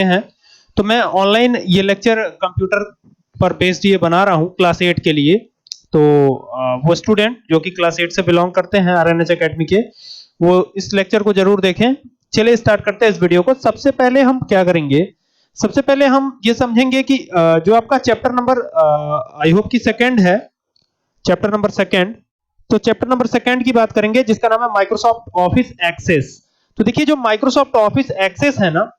सकते हैं। तो मैं ऑनलाइन ये लेक्चर कंप्यूटर पर बेस्ड ये बना रहा हूँ क्लास 8 के लिए। तो वो स्टूडेंट जो कि क्लास 8 से बिलोंग करते हैं आरएनएच एकेडमी के, वो इस लेक्चर को जरूर देखें। चलिए स्टार्ट करते हैं इस वीडियो को। सबसे पहले हम क्या करेंगे, सबसे पहले हम ये समझेंगे कि जो आपका चैप्टर नंबर आई होप कि सेकंड है, चैप्टर नंबर सेकंड। तो चैप्टर नंबर सेकंड की बात करेंगे जिसका नाम है माइक्रोसॉफ्ट ऑफिस एक्सेस। तो देखिए जो माइक्रोसॉफ्ट ऑफिस एक्सेस है ना,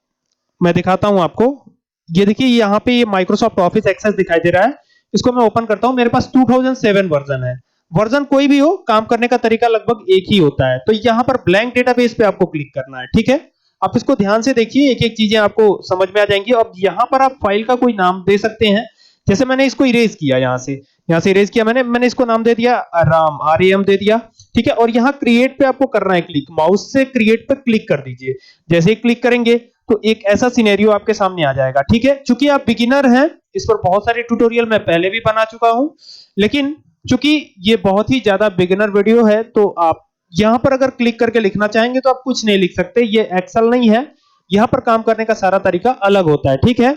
मैं दिखाता हूं आपको। ये देखिए यहाँ पे ये माइक्रोसॉफ्ट ऑफिस एक्सेस दिखाई दे रहा है। इसको मैं ओपन करता हूं। मेरे पास 2007 वर्जन है। वर्जन कोई भी हो, काम करने का तरीका लगभग एक ही होता है। तो यहाँ पर ब्लैंक डेटाबेस पे आपको क्लिक करना है, ठीक है। आप इसको ध्यान से देखिए, एक एक चीजें आपको समझ में आ जाएंगी। अब यहाँ पर आप फाइल का कोई नाम दे सकते हैं। जैसे मैंने इसको इरेज किया, यहाँ से इरेज किया मैंने इसको नाम दे दिया राम, RAM दे दिया, ठीक है। और यहाँ क्रिएट पे आपको करना है क्लिक। माउस से क्रिएट पे क्लिक कर दीजिए। जैसे ही क्लिक करेंगे तो एक ऐसा सिनेरियो आपके सामने आ जाएगा, ठीक है। चूंकि आप बिगिनर हैं, इस पर बहुत सारे ट्यूटोरियल मैं पहले भी बना चुका हूं, लेकिन चूंकि ये बहुत ही ज्यादा बिगिनर वीडियो है, तो आप यहां पर अगर क्लिक करके लिखना चाहेंगे तो आप कुछ नहीं लिख सकते। ये एक्सेल नहीं है, यहां पर काम करने का सारा तरीका अलग होता है, ठीक है।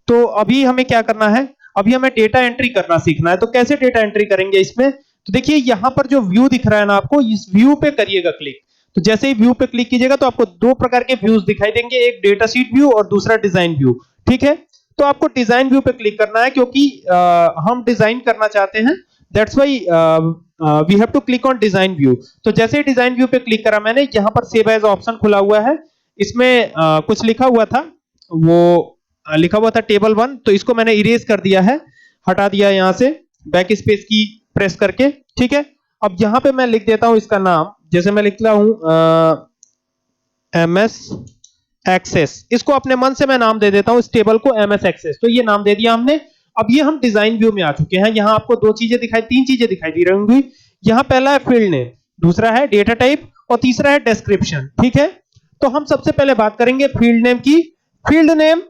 तो अभी हमें क्या करना है, अभी हमें डेटा एंट्री करना सीखना है। तो कैसे डेटा एंट्री करेंगे इसमें, तो देखिए यहां पर जो व्यू दिख रहा है ना आपको, इस व्यू पे करिएगा क्लिक। तो जैसे ही व्यू पे क्लिक कीजिएगा तो आपको दो प्रकार के व्यूज दिखाई देंगे, एक डेटा शीट व्यू और दूसरा डिजाइन व्यू, ठीक है। तो आपको डिजाइन व्यू पे क्लिक करना है क्योंकि हम डिजाइन करना चाहते हैं, that's why we have to click on design view. तो जैसे ही डिजाइन व्यू पे क्लिक करा मैंने, यहां पर सेव एज ऑप्शन खुला हुआ है। इसमें कुछ लिखा हुआ था, वो लिखा हुआ था टेबल 1, तो इसको मैंने इरेज कर दिया है, हटा दिया यहां से बैक स्पेस की प्रेस करके, ठीक है। अब यहां पे मैं लिख देता हूं इसका नाम, जैसे मैं लिखता हूं MS एक्सेस। इसको अपने मन से मैं नाम दे देता हूं इस टेबल को MS एक्सेस। तो ये नाम दे दिया हमने। अब ये हम डिजाइन व्यू में आ चुके हैं। यहां आपको तीन चीजें दिखाई दे रही होंगी। यहां पहला है फील्ड नेम, दूसरा है डेटा टाइप और तीसरा है डिस्क्रिप्शन, ठीक है। तो हम सबसे पहले बात करेंगे फील्ड नेम की। फील्ड नेम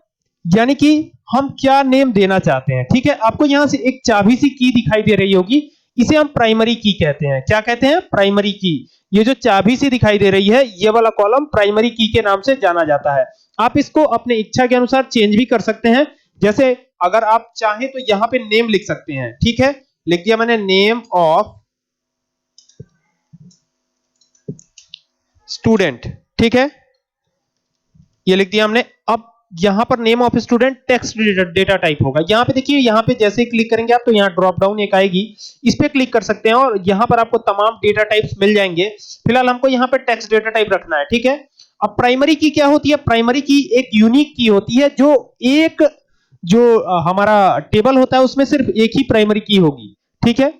यानी कि हम क्या नेम देना चाहते हैं, ठीक है। आपको यहां से एक चाबी सी की दिखाई दे रही होगी, इसे हम प्राइमरी की कहते हैं। क्या कहते हैं? प्राइमरी की। ये जो चाबी सी दिखाई दे रही है, ये वाला कॉलम प्राइमरी की के नाम से जाना जाता है। आप इसको अपने इच्छा के अनुसार चेंज भी कर सकते हैं। जैसे अगर आप चाहें तो यहां पे नेम लिख सकते हैं, ठीक है। लिख दिया मैंने नेम ऑफ स्टूडेंट, ठीक है, ये लिख दिया हमने। अब यहां पर name of student text data type होगा। यहां पे देखिए, यहां पे जैसे ही क्लिक करेंगे आप तो यहां ड्रॉप डाउन एक आएगी, इस पे क्लिक कर सकते हैं और यहां पर आपको तमाम डेटा टाइप्स मिल जाएंगे। फिलहाल हमको यहां पे टेक्स्ट डेटा टाइप रखना है, ठीक है। अब प्राइमरी की क्या होती है? प्राइमरी की एक यूनिक की होती है, जो हमारा टेबल होता है उसमें सिर्फ एक ही प्राइमरी की होगी, ठीक है।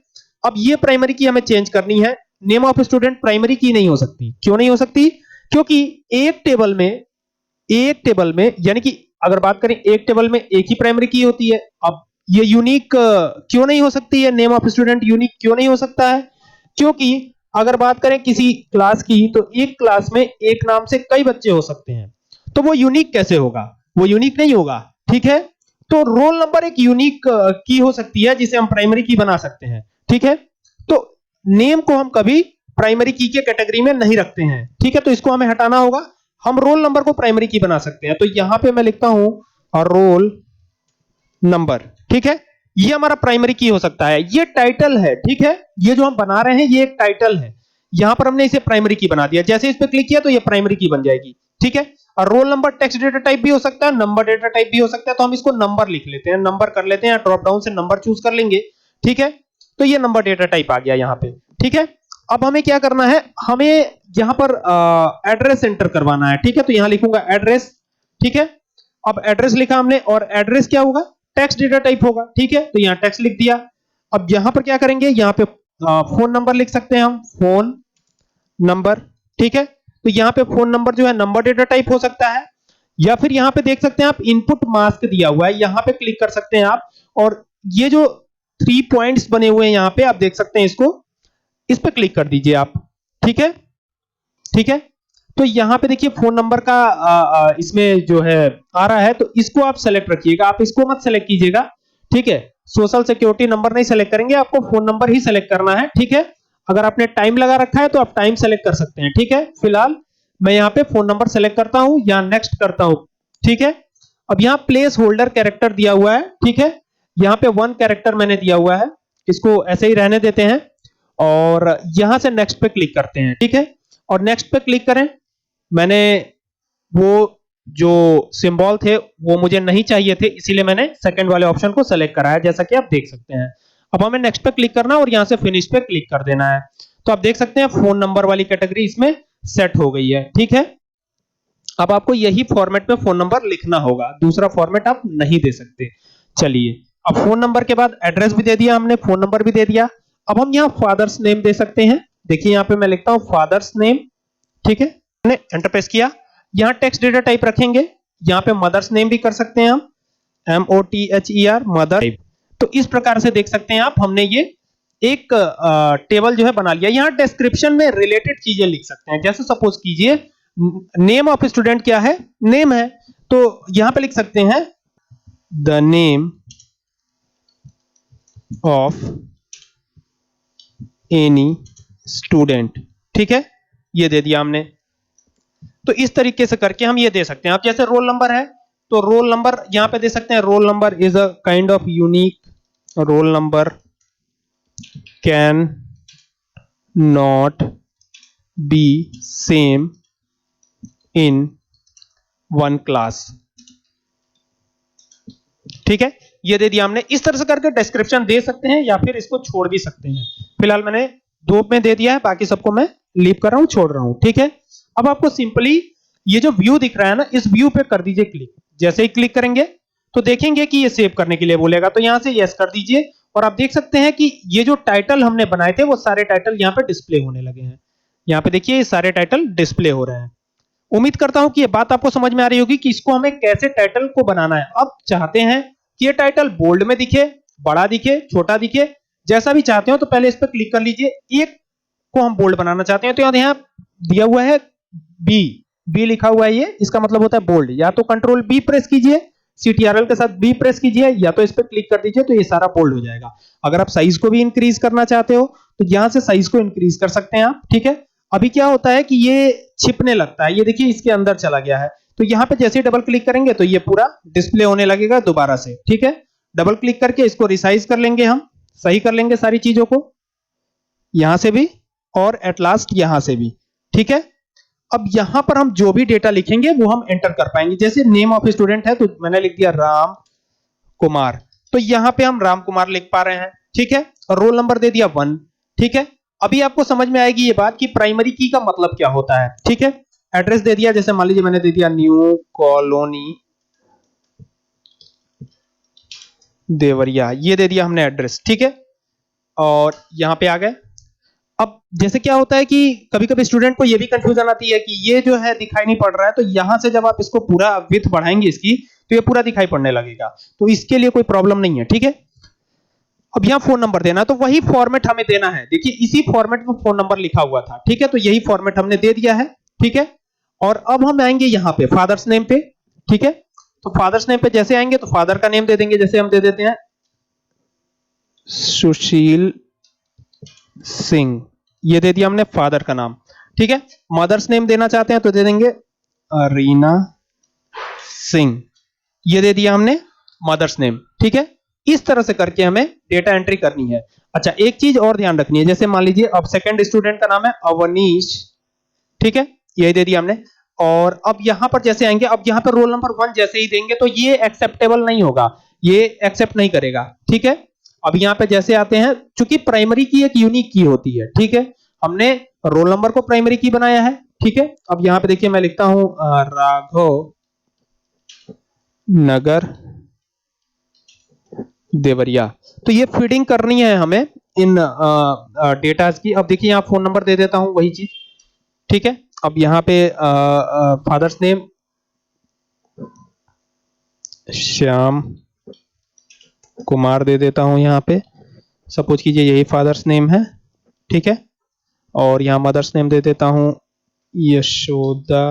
अब ये प्राइमरी की हमें चेंज करनी है। नेम ऑफ स्टूडेंट प्राइमरी की नहीं हो सकती। क्यों नहीं हो सकती? क्योंकि एक टेबल में यानी कि अगर बात करें एक टेबल में एक ही प्राइमरी की होती है। अब ये यूनिक क्यों नहीं हो सकती है? नेम ऑफ स्टूडेंट यूनिक क्यों नहीं हो सकता है? क्योंकि अगर बात करें किसी क्लास की, तो एक क्लास में एक नाम से कई बच्चे हो सकते हैं, तो वो यूनिक कैसे होगा? वो यूनिक नहीं होगा, ठीक है। तो रोल नंबर एक यूनिक की हो सकती है जिसे हम प्राइमरी की बना सकते हैं, ठीक है। तो नेम को हम कभी प्राइमरी की के कैटेगरी में नहीं रखते हैं, ठीक है। तो इसको हमें हटाना होगा। हम रोल नंबर को प्राइमरी की बना सकते हैं। तो यहां पे मैं लिखता हूं रोल नंबर, ठीक है। ये हमारा प्राइमरी की हो सकता है। ये टाइटल है, ठीक है। ये जो हम बना रहे हैं ये एक टाइटल है, यहां पर हमने इसे प्राइमरी की बना दिया। जैसे इस पे क्लिक किया तो ये प्राइमरी की बन जाएगी, ठीक है। और roll number text data type भी हो सकता है, नंबर डेटा टाइप भी हो सकता है। तो हम इसको नंबर लिख लेते हैं, नंबर कर लेते हैं, ड्रॉप डाउन से नंबर चूज कर लेंगे, ठीक है। तो ये नंबर डेटा टाइप आ गया यहां पे, ठीक है। अब हमें क्या करना है, हमें यहां पर एड्रेस एंटर करवाना है, ठीक है। तो यहां लिखूंगा एड्रेस, ठीक है। अब एड्रेस लिखा हमने और एड्रेस क्या होगा? टेक्स्ट डेटा टाइप होगा, ठीक है। तो यहां टेक्स्ट लिख दिया। अब यहां पर क्या करेंगे, यहां पे फोन नंबर लिख सकते हैं हम, फोन नंबर, ठीक है। तो यहां पे फोन नंबर जो है नंबर डेटा टाइप हो सकता है, या फिर यहां पे देख सकते हैं आप इनपुट मास्क दिया हुआ है, यहां पे क्लिक कर सकते हैं आप। और ये जो 3 पॉइंट्स बने हुए हैं यहां पे आप देख सकते हैं, इसको इस पे क्लिक कर दीजिए आप, ठीक है, ठीक है। तो यहां पे देखिए फोन नंबर का इसमें जो है आ रहा है, तो इसको आप सेलेक्ट रखिएगा, आप इसको मत सेलेक्ट कीजिएगा, ठीक है। सोशल सिक्योरिटी नंबर नहीं सेलेक्ट करेंगे, आपको फोन नंबर ही सेलेक्ट करना है, ठीक है। अगर आपने टाइम लगा रखा है तो आप टाइम सेलेक्ट कर सकते हैं, ठीक है। फिलहाल मैं यहाँ पे फोन नंबर सेलेक्ट करता हूं या नेक्स्ट करता हूं, ठीक है। अब यहाँ प्लेस होल्डर कैरेक्टर दिया हुआ है, ठीक है, यहाँ पे 1 कैरेक्टर मैंने दिया हुआ है, इसको ऐसे ही रहने देते हैं और यहां से नेक्स्ट पे क्लिक करते हैं, ठीक है, और नेक्स्ट पे क्लिक करें। मैंने वो जो सिंबल थे वो मुझे नहीं चाहिए थे, इसीलिए मैंने सेकंड वाले ऑप्शन को सेलेक्ट कराया, जैसा कि आप देख सकते हैं। अब हमें नेक्स्ट पे क्लिक करना है और यहां से फिनिश पे क्लिक कर देना है। तो आप देख सकते हैं फोन नंबर वाली कैटेगरी इसमें सेट हो गई है, ठीक है। अब आपको यही फॉर्मेट में फोन नंबर लिखना होगा, दूसरा फॉर्मेट आप नहीं दे सकते। चलिए, अब फोन नंबर के बाद एड्रेस भी दे दिया हमने, फोन नंबर भी दे दिया। अब हम यहाँ फादर्स नेम दे सकते हैं। देखिए यहाँ पे मैं लिखता हूं फादर्स नेम, ठीक है, हमने एंटर प्रेस किया। यहाँ टेक्स्ट डेटा टाइप रखेंगे, यहाँ पे मदर्स नेम भी कर सकते हैं हम, MOTHER मदर। तो इस प्रकार से देख सकते हैं आप, हमने ये एक टेबल जो है बना लिया। यहाँ डिस्क्रिप्शन में रिलेटेड चीजें लिख सकते हैं, जैसे सपोज कीजिए नेम ऑफ स्टूडेंट क्या है, नेम है, तो यहां पे लिख सकते हैं the name of any student, ठीक है, ये दे दिया हमने। तो इस तरीके से करके हम ये दे सकते हैं। आप जैसे रोल नंबर है तो रोल नंबर यहां पे दे सकते हैं, roll number is a kind of unique, roll number can not be same in one class, ठीक है, ये दे दिया हमने। इस तरह से करके डिस्क्रिप्शन दे सकते हैं या फिर इसको छोड़ भी सकते हैं। फिलहाल मैंने 2 में दे दिया है, बाकी सबको मैं लीव कर रहा हूं, छोड़ रहा हूं, ठीक है। अब आपको सिंपली ये जो व्यू दिख रहा है ना, इस व्यू पे कर दीजिए क्लिक। जैसे ही क्लिक करेंगे तो देखेंगे कि ये सेव करने के लिए बोलेगा, तो यहां से यस कर दीजिए और आप देख सकते हैं कि ये जो टाइटल हमने बनाए थे वो सारे टाइटल यहां पे डिस्प्ले होने लगे हैं। यहां पे देखिए ये सारे टाइटल डिस्प्ले हो रहे हैं। उम्मीद करता हूं कि ये बात आपको समझ में आ रही होगी कि इसको हमें कैसे टाइटल को बनाना है। अब चाहते हैं कि ये टाइटल बोल्ड में दिखे, बड़ा दिखे, छोटा दिखे, जैसा भी चाहते हो तो पहले इस पर क्लिक कर लीजिए। एक को हम बोल्ड बनाना चाहते हैं तो यहाँ दिया हुआ है बी लिखा हुआ है, ये इसका मतलब होता है बोल्ड। या तो कंट्रोल बी प्रेस कीजिए, CTRL के साथ बी प्रेस कीजिए, या तो इस पर क्लिक कर दीजिए तो ये सारा बोल्ड हो जाएगा। अगर आप साइज को भी इंक्रीज करना चाहते हो तो यहां से साइज को इंक्रीज कर सकते हैं आप, ठीक है। अभी क्या होता है कि ये छिपने लगता है, ये देखिए इसके अंदर चला गया है, तो यहां पे जैसे ही डबल क्लिक करेंगे तो ये पूरा डिस्प्ले होने लगेगा दोबारा से, ठीक है। डबल क्लिक करके इसको रिसाइज कर लेंगे, हम सही कर लेंगे सारी चीजों को, यहां से भी और एट लास्ट यहां से भी, ठीक है। अब यहां पर हम जो भी डेटा लिखेंगे वो हम एंटर कर पाएंगे। जैसे नेम ऑफ स्टूडेंट है तो मैंने लिख दिया राम कुमार, तो यहां पे हम राम कुमार लिख पा रहे हैं, ठीक है, और रोल नंबर दे दिया 1, ठीक है। अभी आपको समझ में आएगी ये बात कि प्राइमरी की का मतलब क्या होता है, ठीक है। एड्रेस दे दिया, जैसे मान लीजिए मैंने दे दिया न्यू कॉलोनी देवरिया, ये दे दिया हमने एड्रेस, ठीक है, और यहां पे आ गए। अब जैसे क्या होता है कि कभी कभी स्टूडेंट को ये भी कंफ्यूजन आती है कि ये जो है दिखाई नहीं पड़ रहा है, तो यहां से जब आप इसको पूरा विड्थ बढ़ाएंगे इसकी तो ये पूरा दिखाई पड़ने लगेगा, तो इसके लिए कोई प्रॉब्लम नहीं है, ठीक है। अब यहां फोन नंबर देना, तो वही फॉर्मेट हमें देना है। देखिए इसी फॉर्मेट में फोन नंबर लिखा हुआ था, ठीक है, तो यही फॉर्मेट हमने दे दिया है, ठीक है। और अब हम आएंगे यहां पे फादर्स नेम पे, ठीक है। तो फादर्स नेम पे जैसे आएंगे तो फादर का नेम दे देंगे, जैसे हम दे देते हैं सुशील सिंह, ये दे दिया हमने फादर का नाम, ठीक है। मदर्स नेम देना चाहते हैं तो दे देंगे रीना सिंह, ये दे दिया हमने मदर्स नेम, ठीक है। इस तरह से करके हमें डेटा एंट्री करनी है। अच्छा, एक चीज और ध्यान रखनी है, जैसे मान लीजिए अब सेकंड स्टूडेंट का नाम है अवनीश, ठीक है, यही दे दिया हमने। और अब यहां पर जैसे आएंगे, अब यहां पर रोल नंबर 1 जैसे ही देंगे तो ये एक्सेप्टेबल नहीं होगा, ये एक्सेप्ट नहीं करेगा, ठीक है। अब यहां पे जैसे आते हैं, चूंकि प्राइमरी की एक यूनिक की होती है, ठीक है, हमने रोल नंबर को प्राइमरी की बनाया है, ठीक है। अब यहां पे देखिए मैं लिखता हूं राघव नगर देवरिया, तो ये फीडिंग करनी है हमें इन डेटास की। अब देखिए यहां फोन नंबर दे देता हूं, वही चीज, ठीक है। अब यहां पे फादर्स नेम श्याम कुमार दे देता हूं, यहां पे सपोज कीजिए यही फादर्स नेम है, ठीक है। और यहां मदर्स नेम दे देता हूं यशोदा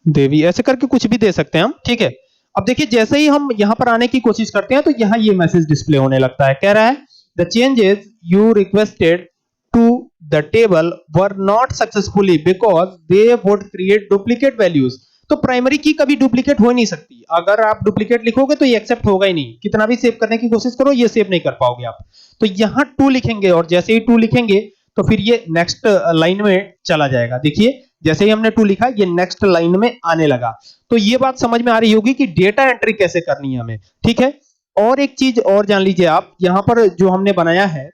देवी, ऐसे करके कुछ भी दे सकते हैं हम, ठीक है। अब देखिए जैसे ही हम यहां पर आने की कोशिश करते हैं तो यहां ये मैसेज डिस्प्ले होने लगता है, कह रहा है the changes you requested to the table were not successfully because they would create duplicate values. तो प्राइमरी की कभी डुप्लीकेट हो नहीं सकती। अगर आप डुप्लीकेट लिखोगे तो ये एक्सेप्ट होगा ही नहीं, कितना भी सेव करने की कोशिश करो ये सेव नहीं कर पाओगे आप। तो यहां 2 लिखेंगे और जैसे ही 2 लिखेंगे तो फिर ये नेक्स्ट लाइन में चला जाएगा। देखिए जैसे ही हमने 2 लिखा ये नेक्स्ट लाइन में आने लगा। तो ये बात समझ में आ रही होगी कि डेटा एंट्री कैसे करनी है हमें, ठीक है। और एक चीज और जान लीजिए आप, यहां पर जो हमने बनाया है,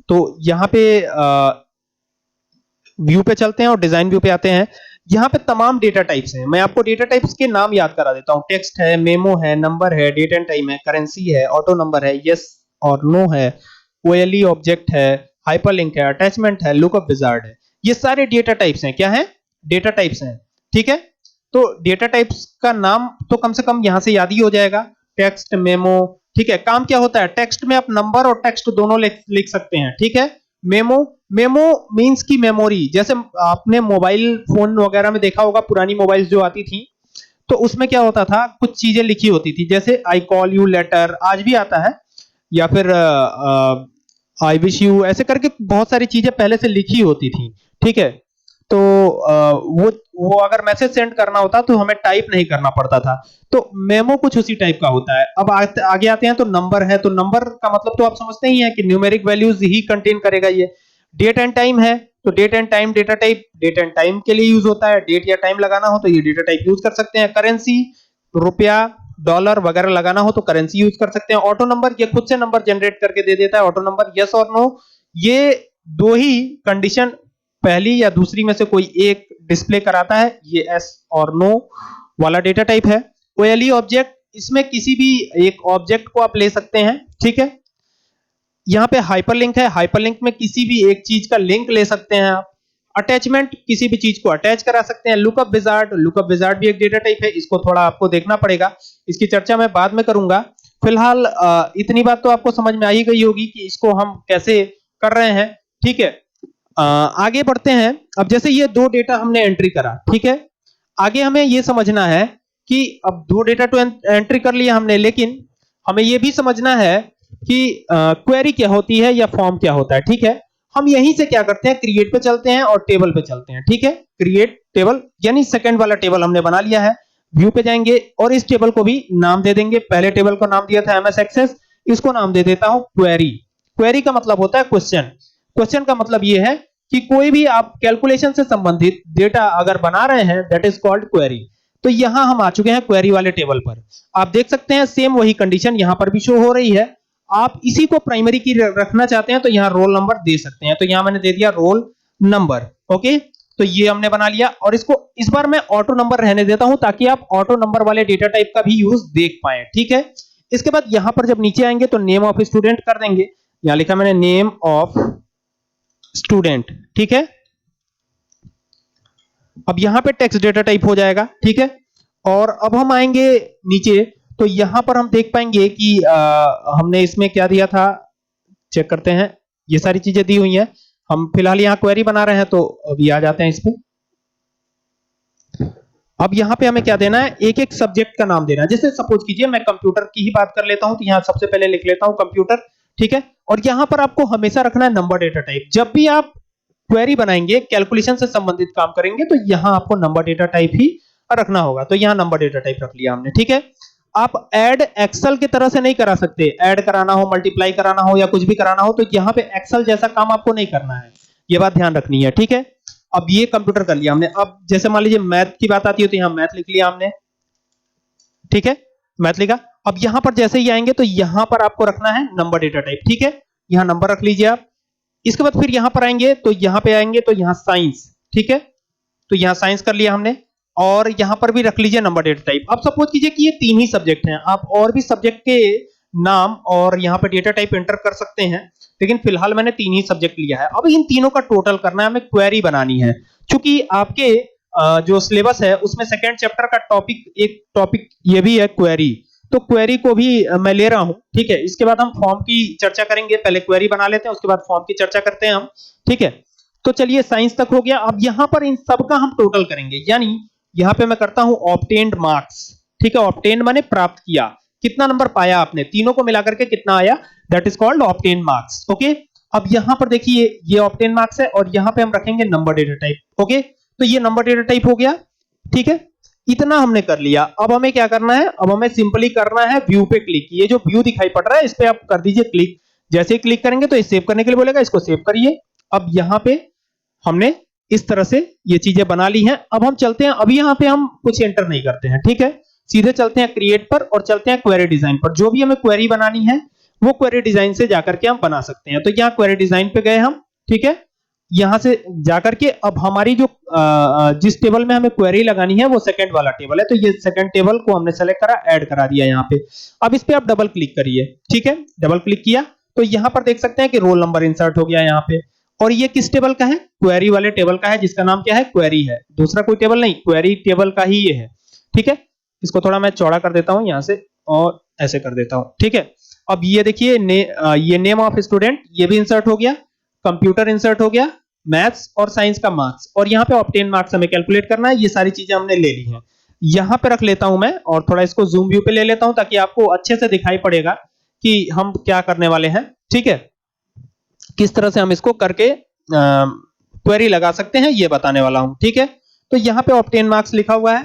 तो यहां पे व्यू पे चलते हैं और डिजाइन व्यू पे आते हैं। यहां पे तमाम डेटा टाइप्स हैं, मैं आपको डेटा टाइप्स के नाम याद करा देता हूं। टेक्स्ट है, मेमो है, नंबर है, डेट एंड टाइम है, करेंसी है, ऑटो नंबर है, यस और नो है, ओएलई ऑब्जेक्ट है, हाइपरलिंक है, अटैचमेंट है, लुकअप विजार्ड है। ये सारे डेटा टाइप्स हैं। क्या है? डेटा टाइप्स हैं, ठीक है। तो डेटा टाइप्स का नाम तो कम से कम यहां से याद ही हो जाएगा, टेक्स्ट, मेमो, ठीक है। काम क्या होता है, टेक्स्ट में आप नंबर और टेक्स्ट दोनों लिख सकते हैं, ठीक है। मेमो, मेमो मींस की मेमोरी। जैसे आपने मोबाइल फोन वगैरह में देखा होगा, पुरानी मोबाइल्स जो आती थी तो उसमें क्या होता था, कुछ चीजें लिखी होती थी, जैसे आई कॉल यू लेटर, आज भी आता है, या फिर आई विश यू, ऐसे करके बहुत सारी चीजें पहले से लिखी होती थी, ठीक है। तो वो अगर मैसेज सेंड करना होता तो हमें टाइप नहीं करना पड़ता था। तो मेमो कुछ उसी टाइप का होता है। अब आगे आते हैं तो नंबर है, तो नंबर का मतलब तो आप समझते ही हैं कि न्यूमेरिक वैल्यूज ही कंटेन करेगा ये। डेट एंड टाइम है, तो date and time data type date and time के लिए यूज होता है, डेट या टाइम लगाना हो तो ये डेटा टाइप यूज कर सकते हैं। करेंसी, रुपया, डॉलर वगैरह लगाना हो तो करेंसी यूज कर सकते हैं। ऑटो नंबर, ये खुद से नंबर जनरेट करके दे देता है। ऑटो नंबर, यस और नो, ये दो ही कंडीशन, पहली या दूसरी में से कोई एक डिस्प्ले कराता है, ये एस और नो वाला डेटा टाइप है। ओएलई ऑब्जेक्ट, इसमें किसी भी एक ऑब्जेक्ट को आप ले सकते हैं, ठीक है। यहां पे हाइपरलिंक है, हाइपरलिंक में किसी भी एक चीज का लिंक ले सकते हैं आप। अटैचमेंट, किसी भी चीज को अटैच करा सकते हैं। लुकअप विजार्ड, लुकअप विजार्ड भी एक डेटा टाइप है, इसको थोड़ा आपको देखना पड़ेगा, इसकी चर्चा मैं बाद में करूंगा। फिलहाल इतनी बात तो आपको समझ में आ ही गई होगी कि इसको हम कैसे कर रहे हैं, ठीक है। आगे बढ़ते हैं। अब जैसे ये 2 डेटा हमने एंट्री करा, ठीक है। आगे हमें ये समझना है कि अब 2 डेटा तो एंट्री कर लिया हमने, लेकिन हमें ये भी समझना है कि क्वेरी क्या होती है या फॉर्म क्या होता है, ठीक है। हम यहीं से क्या करते हैं, क्रिएट पे चलते हैं और टेबल पे चलते हैं, ठीक है। क्रिएट टेबल यानी सेकंड वाला टेबल हमने बना लिया है। व्यू पे जाएंगे और इस टेबल को भी नाम दे देंगे। पहले टेबल को नाम दिया था एमएस एक्सेस, इसको नाम दे देता हूं क्वेरी। क्वेरी का मतलब होता है क्वेश्चन। क्वेश्चन का मतलब यह है कि कोई भी आप कैलकुलेशन से संबंधित डेटा अगर बना रहे हैं, दैट इज कॉल्ड क्वेरी। तो यहां हम आ चुके हैं क्वेरी वाले टेबल पर। आप देख सकते हैं सेम वही कंडीशन यहां पर भी शो हो रही है। आप इसी को प्राइमरी की रखना चाहते हैं तो यहां रोल नंबर दे सकते हैं, तो यहां मैंने दे दिया रोल नंबर, ओके। तो ये हमने बना लिया और इसको इस बार मैं ऑटो नंबर रहने देता हूं ताकि आप ऑटो नंबर वाले डेटा टाइप का भी यूज देख पाए, ठीक है। इसके बाद यहां पर जब नीचे आएंगे तो नेम ऑफ स्टूडेंट कर देंगे। यहां लिखा मैंने नेम ऑफ स्टूडेंट, ठीक है। अब यहां पे टेक्स्ट डेटा टाइप हो जाएगा, ठीक है। और अब हम आएंगे नीचे तो यहां पर हम देख पाएंगे कि हमने इसमें क्या दिया था, चेक करते हैं। ये सारी चीजें दी हुई हैं। हम फिलहाल यहां क्वेरी बना रहे हैं तो अभी आ जाते हैं इस पे। अब यहां पे हमें क्या देना है, एक एक सब्जेक्ट का नाम देना है। जैसे सपोज कीजिए मैं कंप्यूटर की ही बात कर लेता हूं, तो यहां सबसे पहले लिख लेता हूं कंप्यूटर, ठीक है। और यहां पर आपको हमेशा रखना है नंबर डेटा टाइप। जब भी आप क्वेरी बनाएंगे, कैलकुलेशन से संबंधित काम करेंगे, तो यहां आपको नंबर डेटा टाइप ही रखना होगा। तो यहां नंबर डेटा टाइप रख लिया हमने, ठीक है। आप ऐड एक्सेल की तरह से नहीं करा सकते। ऐड कराना हो, मल्टीप्लाई कराना हो या कुछ भी कराना हो तो यहां पे एक्सेल जैसा काम आपको नहीं करना है, ये बात ध्यान रखनी है, ठीक है। अब ये कंप्यूटर कर लिया हमने। अब जैसे मान लीजिए मैथ की बात आती है तो यहां मैथ लिख लिया हमने, ठीक है, मैथ लिखा। अब यहां पर जैसे ही आएंगे तो यहां पर आपको रखना है नंबर डेटा टाइप, ठीक है। यहां नंबर रख लीजिए आप। इसके बाद फिर यहां पर आएंगे तो यहां पे आएंगे तो यहां साइंस, ठीक है। तो यहां साइंस कर लिया हमने और यहां पर भी रख लीजिए नंबर डेटा टाइप। अब सपोज कीजिए कि ये 3 ही सब्जेक्ट हैं, आप और भी सब्जेक्ट के नाम और यहां पे डेटा टाइप एंटर कर सकते हैं, लेकिन फिलहाल मैंने 3 ही सब्जेक्ट लिया है। अब इन तीनों का टोटल करना है, हमें क्वेरी बनानी है। क्योंकि आपके जो सिलेबस है उसमें सेकंड चैप्टर का एक टॉपिक ये भी है क्वेरी, तो क्वेरी को भी मैं ले रहा हूं, ठीक है। इसके बाद हम फॉर्म की चर्चा करेंगे, पहले क्वेरी बना लेते हैं उसके बाद फॉर्म की चर्चा करते हैं हम, ठीक है। तो चलिए साइंस तक हो गया। अब यहां पर इन सब का हम टोटल करेंगे, यानी यहां पे मैं करता हूं ऑब्टेन्ड मार्क्स, ठीक है। ऑब्टेन्ड माने प्राप्त किया, कितना नंबर पाया आपने, तीनों को मिलाकर के कितना आया, that is called obtained marks, okay. अब यहां पर देखिए ये ऑब्टेन्ड मार्क्स है और यहां पे हम रखेंगे नंबर डेटा टाइप, ओके। तो ये नंबर डेटा टाइप हो गया, ठीक है। इतना हमने कर लिया। अब हमें क्या करना है, अब हमें सिंपली करना है व्यू पे क्लिक। ये जो व्यू दिखाई पड़ रहा है इस पे आप कर दीजिए क्लिक। जैसे ही क्लिक करेंगे तो ये सेव करने के लिए बोलेगा, इसको सेव करिए। अब यहां पे हमने इस तरह से ये चीजें बना ली हैं। अब हम चलते हैं, अभी यहां पे हम कुछ एंटर नहीं करते हैं, ठीक है। सीधे चलते हैं क्रिएट पर और चलते हैं क्वेरी डिजाइन पर। जो भी हमें क्वेरी बनानी है वो क्वेरी डिजाइन से जाकर के हम बना सकते हैं। तो यहां क्वेरी डिजाइन पे गए हम, ठीक है। यहां से जाकर के अब हमारी जो जिस टेबल में हमें क्वेरी लगानी है वो सेकंड वाला टेबल है, तो ये सेकंड टेबल को हमने सेलेक्ट करा, ऐड करा दिया यहां पे। अब इस पे आप डबल क्लिक करिए, ठीक है। डबल क्लिक किया तो यहां पर देख सकते हैं कि रोल नंबर इंसर्ट हो गया यहां पे। और ये किस टेबल का है, क्वेरी वाले टेबल का है, जिसका नाम क्या है, क्वेरी है। दूसरा कोई टेबल नहीं, क्वेरी टेबल का ही ये है, ठीक है। इसको थोड़ा मैं चौड़ा कर देता हूं यहां से और ऐसे कर देता हूं, ठीक है। अब ये देखिए ये नेम ऑफ स्टूडेंट ये भी इंसर्ट हो गया, कंप्यूटर इंसर्ट हो गया, मैथ्स और साइंस का मार्क्स, और यहाँ पे ऑब्टेन मार्क्स हमें कैलकुलेट करना है। ये सारी चीजें हमने ले ली हैं। यहाँ पे रख लेता हूं मैं और थोड़ा इसको जूम व्यू पे ले लेता हूं ताकि आपको अच्छे से दिखाई पड़ेगा कि हम क्या करने वाले हैं, ठीक है। किस तरह से हम इसको करके क्वेरी लगा सकते हैं ये बताने वाला हूं, ठीक है। तो यहाँ पे ऑब्टेन मार्क्स लिखा हुआ है।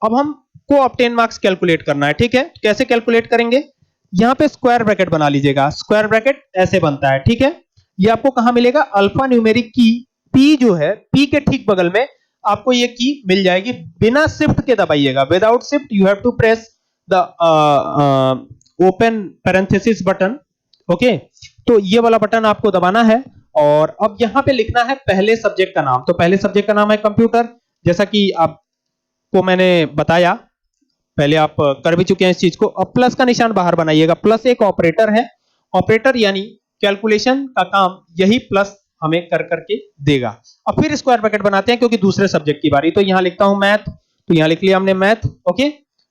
अब हमको ऑब्टेन मार्क्स कैलकुलेट करना है, ठीक है। कैसे कैलकुलेट करेंगे, यहाँ पे स्क्वायर ब्रैकेट बना लीजिएगा। स्क्वायर ब्रैकेट ऐसे बनता है, ठीक है। ये आपको कहां मिलेगा, अल्फा न्यूमेरिक की पी जो है, पी के ठीक बगल में आपको ये की मिल जाएगी। बिना शिफ्ट के दबाइएगा, without shift you have to press the open parenthesis button, okay. तो ये वाला बटन आपको दबाना है और अब यहां पे लिखना है पहले सब्जेक्ट का नाम। तो पहले सब्जेक्ट का नाम है कंप्यूटर, जैसा कि आपको मैंने बताया, पहले आप कर भी चुके हैं इस चीज को। अब प्लस का निशान बाहर बनाइएगा। प्लस एक ऑपरेटर है, ऑपरेटर यानी कैलकुलेशन का काम यही प्लस हमें कर करके देगा। अब फिर स्क्वायर ब्रैकेट बनाते हैं क्योंकि दूसरे सब्जेक्ट की बारी। तो यहां लिखता हूं मैथ, तो यहां लिख लिया हमने मैथ, ओके।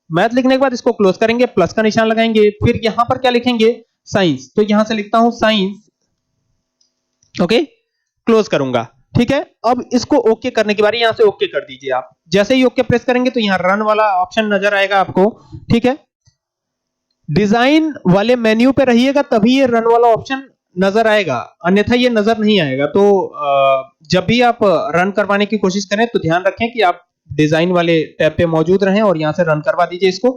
मैथ लिखने के बाद इसको क्लोज करेंगे, प्लस का निशान लगाएंगे। फिर यहां पर क्या लिखेंगे, साइंस, तो यहां से लिखता हूं साइंस, ओके। क्लोज करूंगा, ठीक है। अब इसको ओके करने की बारी, यहां से ओके कर दीजिए आप। जैसे ही ओके प्रेस करेंगे तो यहां रन वाला ऑप्शन नजर आएगा आपको, ठीक है। डिजाइन वाले मेन्यू पे रहिएगा तभी ये रन वाला ऑप्शन नजर आएगा, अन्यथा ये नजर नहीं आएगा। तो जब भी आप रन करवाने की कोशिश करें तो ध्यान रखें कि आप डिजाइन वाले टैब पे मौजूद रहें और यहां से रन करवा दीजिए इसको।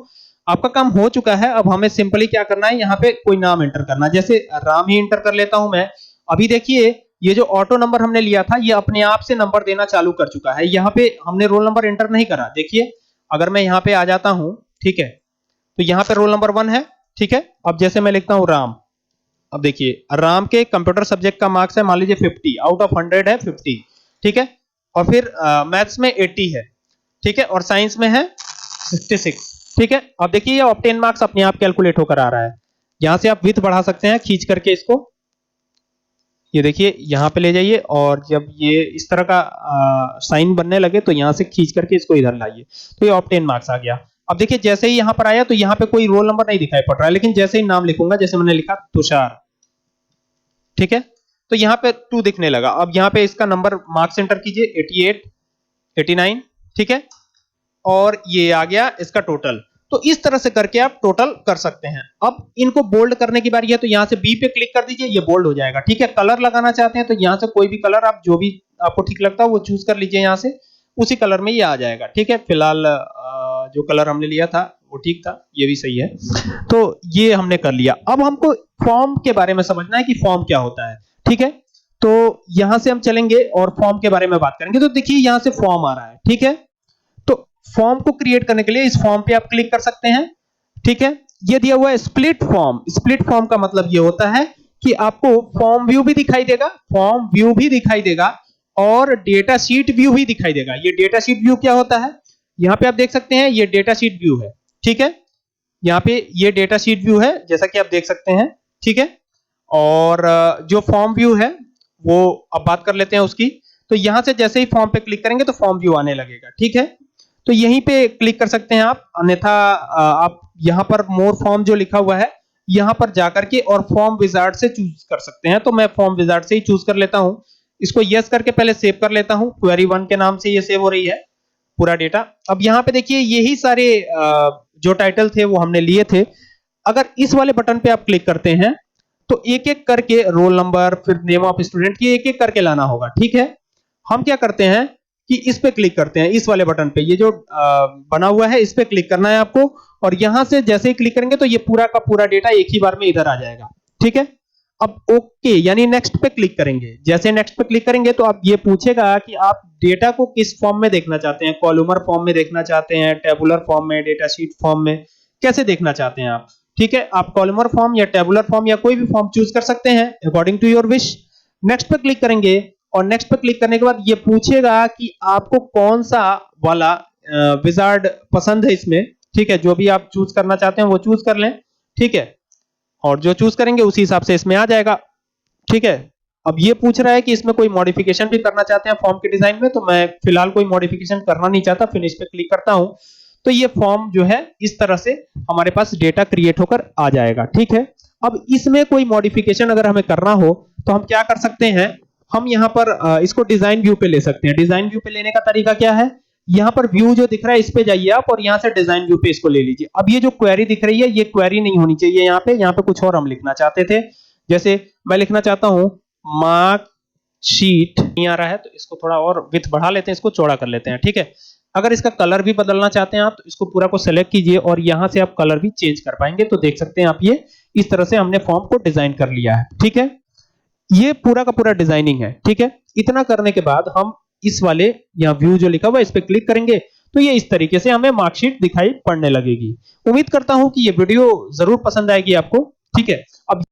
आपका काम हो चुका है। अब हमें सिंपली क्या करना है, यहाँ पे कोई नाम एंटर करना है। जैसे राम ही एंटर कर लेता हूं मैं। अभी देखिए ये जो ऑटो नंबर हमने लिया था ये अपने आप से नंबर देना चालू कर चुका है। यहाँ पे हमने रोल नंबर एंटर नहीं करा। देखिए अगर मैं यहाँ पे आ जाता हूं, ठीक है, तो यहाँ पे रोल नंबर 1 है, ठीक है। अब जैसे मैं लिखता हूं राम, अब देखिए राम के कंप्यूटर सब्जेक्ट का मार्क्स है मान लीजिए 50 आउट ऑफ 100 है 50, ठीक है। और फिर मैथ्स में 80 है, ठीक है, और साइंस में है 66, ठीक है। अब देखिए ये ऑब्टेन मार्क्स अपने आप कैलकुलेट होकर आ रहा है। यहां से आप विड्थ बढ़ा सकते हैं खींच करके इसको, ये देखिए यहां पे ले जाइए और जब ये इस तरह का साइन बनने लगे तो यहां से खींच करके इसको इधर लाइए, तो ये ऑब्टेन मार्क्स आ गया। अब देखिए जैसे ही यहां पर आया तो यहां पे कोई रोल नंबर नहीं दिखाई पड़ रहा है, लेकिन जैसे ही नाम लिखूंगा, जैसे मैंने लिखा तुषार, ठीक है, तो यहां पे 2 दिखने लगा। अब यहां पे इसका नंबर मार्क्स एंटर कीजिए 88, 89, ठीक है, और ये आ गया इसका टोटल। तो इस तरह से करके आप टोटल कर सकते हैं। अब इनको बोल्ड करने की बारी है, तो यहां से बी पे क्लिक कर दीजिए, ये बोल्ड हो जाएगा, ठीक है। कलर लगाना चाहते हैं तो यहां से कोई भी कलर आप जो भी आपको ठीक लगता है वो चूज कर लीजिए, यहां से उसी कलर में ये आ जाएगा, ठीक है। फिलहाल जो कलर हमने लिया था वो ठीक था, ये भी सही है। तो ये हमने कर लिया। अब हमको फॉर्म के बारे में समझना है कि फॉर्म क्या होता है, ठीक है। तो यहां से हम चलेंगे और फॉर्म के बारे में बात करेंगे। तो देखिए यहां से फॉर्म आ रहा है, ठीक है। तो फॉर्म को क्रिएट करने के लिए इस फॉर्म पे आप क्लिक कर सकते हैं, ठीक है। ये दिया हुआ है स्प्लिट फॉर्म। स्प्लिट फॉर्म का मतलब ये होता है कि आपको फॉर्म व्यू भी दिखाई देगा, फॉर्म व्यू भी दिखाई देगा और डेटा शीट व्यू भी दिखाई देगा। ये डेटा शीट व्यू क्या होता है, यहां पे आप देख सकते हैं ये डेटा शीट व्यू है, ठीक है। यहाँ पे ये डेटा शीट व्यू है जैसा कि आप देख सकते हैं, ठीक है। और जो फॉर्म व्यू है वो अब बात कर लेते हैं उसकी। तो यहां से जैसे ही फॉर्म पे क्लिक करेंगे तो फॉर्म व्यू आने लगेगा, ठीक है। तो यहीं पे क्लिक कर सकते हैं आप, अन्यथा आप यहां पर मोर फॉर्म जो लिखा हुआ है यहां पर जाकर के और फॉर्म विजार्ड से चूज कर सकते हैं। तो मैं फॉर्म विजार्ड से ही चूज कर लेता हूं। इसको यस करके पहले सेव कर लेता हूं, क्वेरी 1 के नाम से ये सेव हो रही है पूरा डेटा। अब यहां पे देखिए यही सारे जो टाइटल थे वो हमने लिए थे। अगर इस वाले बटन पे आप क्लिक करते हैं तो एक एक करके रोल नंबर फिर नेम ऑफ स्टूडेंट ये एक एक करके लाना होगा, ठीक है। हम क्या करते हैं कि इस पे क्लिक करते हैं, इस वाले बटन पे, ये जो बना हुआ है इस पे क्लिक करना है आपको, और यहां से जैसे ही क्लिक करेंगे तो ये पूरा का पूरा डेटा एक ही बार में इधर आ जाएगा। ठीक है, अब ओके यानी नेक्स्ट पे क्लिक करेंगे। जैसे नेक्स्ट पे क्लिक करेंगे तो अब ये पूछेगा कि आप डेटा को किस फॉर्म में देखना चाहते हैं, कॉलमर फॉर्म में देखना चाहते हैं, टेबुलर फॉर्म में, डेटा शीट फॉर्म में, कैसे देखना चाहते हैं आप। ठीक है, आप कॉलमर फॉर्म या टेबुलर फॉर्म या कोई भी फॉर्म चूज कर सकते हैं according to your wish. Next पे क्लिक करेंगे और नेक्स्ट पे क्लिक करने के बाद ये पूछेगा कि आपको कौन सा वाला विजार्ड पसंद है इसमें। ठीक है, जो भी आप चूज करना चाहते हैं वो चूज कर लें। ठीक है, और जो चूज करेंगे उसी हिसाब से इसमें आ जाएगा। ठीक है, अब ये पूछ रहा है कि इसमें कोई मॉडिफिकेशन भी करना चाहते हैं फॉर्म के डिजाइन में, तो मैं फिलहाल कोई मॉडिफिकेशन करना नहीं चाहता, फिनिश पे क्लिक करता हूं तो ये फॉर्म जो है इस तरह से हमारे पास डेटा क्रिएट होकर आ जाएगा। ठीक है, अब इसमें कोई मॉडिफिकेशन अगर हमें करना हो तो हम क्या कर सकते हैं, हम यहां पर इसको डिजाइन व्यू पे ले सकते हैं। डिजाइन व्यू पे लेने का तरीका क्या है, यहां पर व्यू जो दिख रहा है इस पे जाइए आप और यहां से डिजाइन व्यू पे इसको ले लीजिए। अब ये जो क्वेरी दिख रही है ये क्वेरी नहीं होनी चाहिए, यहाँ पे कुछ और हम लिखना चाहते थे। जैसे मैं लिखना चाहता हूं मार्क शीट, नहीं आ रहा है तो इसको थोड़ा और विड्थ बढ़ा लेते हैं, इसको चौड़ा कर लेते हैं। ठीक है, अगर इसका कलर भी बदलना चाहते हैं आप तो इसको पूरा को सेलेक्ट कीजिए और यहां से आप कलर भी चेंज कर पाएंगे। तो देख सकते हैं आप ये इस तरह से हमने फॉर्म को डिजाइन कर लिया है। ठीक है, ये पूरा का पूरा डिजाइनिंग है। ठीक है, इतना करने के बाद हम इस वाले यहाँ व्यू जो लिखा हुआ है इस पे क्लिक करेंगे तो ये इस तरीके से हमें मार्कशीट दिखाई पड़ने लगेगी। उम्मीद करता हूं कि ये वीडियो जरूर पसंद आएगी आपको। ठीक है, अब